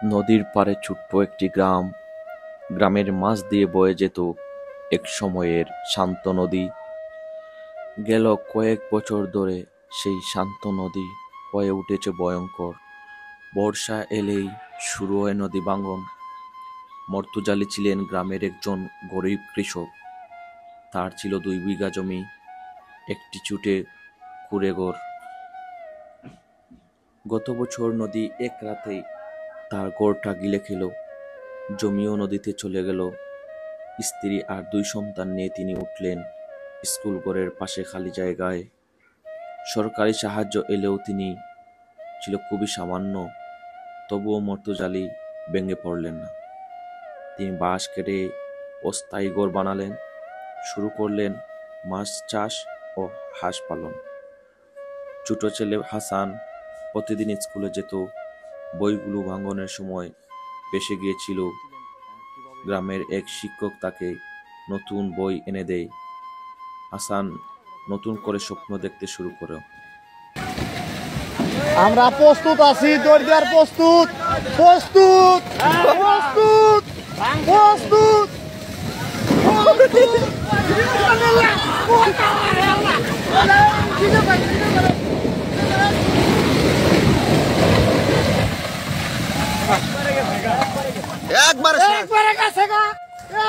নদীর পাড়ে ছোট্ট একটি গ্রাম। গ্রামের মাঝ দিয়ে বয়ে যেত এক সময়ের শান্ত নদী। গেল কয়েক বছর ধরে সেই শান্ত নদী হয়ে উঠেছে ভয়ঙ্কর। বর্ষা এলেই শুরু হয় নদী ভাঙন। মর্তুজা আলী ছিলেন গ্রামের একজন গরিব কৃষক। তার ছিল 2 বিঘা জমি, একটি ছোটে কুঁড়েঘর। গত বছর নদী এক রাতেই তার ঘরটা গিলে খেল। জমিও নদীতে চলে গেল। স্ত্রী আর 2 সন্তান নিয়ে তিনি উঠলেন স্কুল ঘরের পাশে খালি জায়গায়। সরকারি সাহায্য এলেও তিনি ছিল খুবই সামান্য। তবুও মর্তুজা আলী ভেঙে পড়লেন না। তিনি বাঁশ কেটে অস্থায়ী ঘর বানালেন, শুরু করলেন মাছ চাষ ও হাঁস পালন। ছোট ছেলে হাসান প্রতিদিন স্কুলে যেত। বইগুলো ভাঙনের সময় বেসে গিয়েছিল। গ্রামের এক শিক্ষক তাকে নতুন বই এনে দেয়। হাসান নতুন করে স্বপ্ন দেখতে শুরু করে। আমরা প্রস্তুত আছি, দৌড় দেওয়ার প্রস্তুত প্রস্তুত প্রস্তুত প্রস্তুত। একবারে কাছে গা,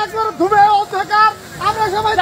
একবার ধুবে ও থাকার আমরা সবাই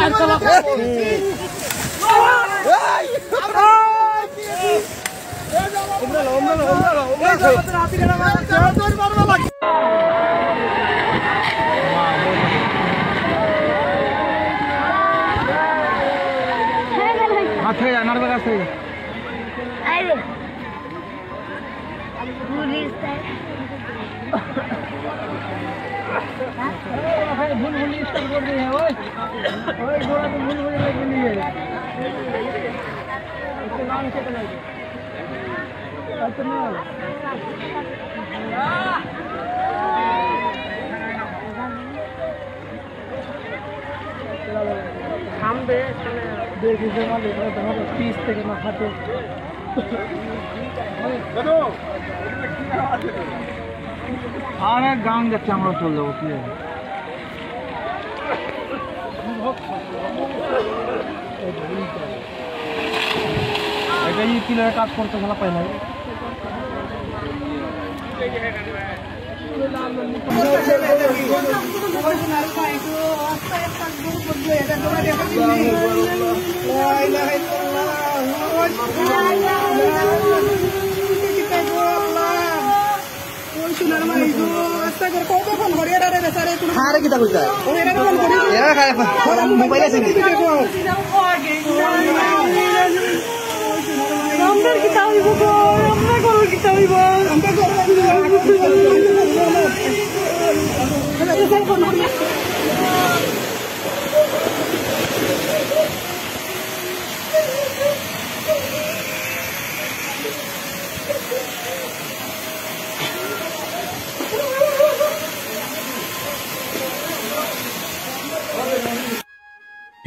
দেখি যে মানে পিস থেকে না হাতে আরে গান যাচ্ছে, আমরা চলে যাবো। কি এটা এই পিলারে কাজ করতে খেলা পাই না। মোবাইল আছে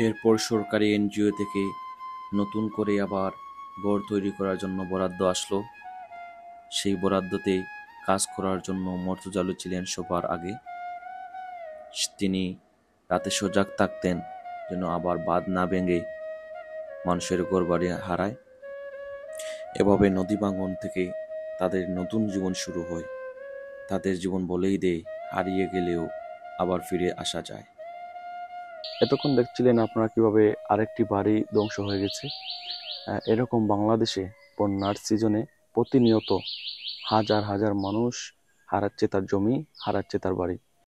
এরপর সরকারি এনজিও থেকে নতুন করে আবার ঘর তৈরি করার জন্য বরাদ্দ আসলো। সেই বরাদ্দতে কাজ করার জন্য মর্তুজা আলী ছিলেন সবার আগে। তিনি রাতে সজাগ থাকতেন যেন আবার বাঁধ না ভেঙে মানুষের ঘর বাড়ি হারায়। এভাবে নদী ভাঙন থেকে তাদের নতুন জীবন শুরু হয়। তাদের জীবন বলেই দেয়, হারিয়ে গেলেও আবার ফিরে আসা যায়। এতক্ষণ দেখছিলেন আপনারা কিভাবে আরেকটি বাড়ি ধ্বংস হয়ে গেছে। এরকম বাংলাদেশে বন্যার সিজনে প্রতিনিয়ত হাজার হাজার মানুষ হারাচ্ছে তার জমি, হারাচ্ছে তার বাড়ি।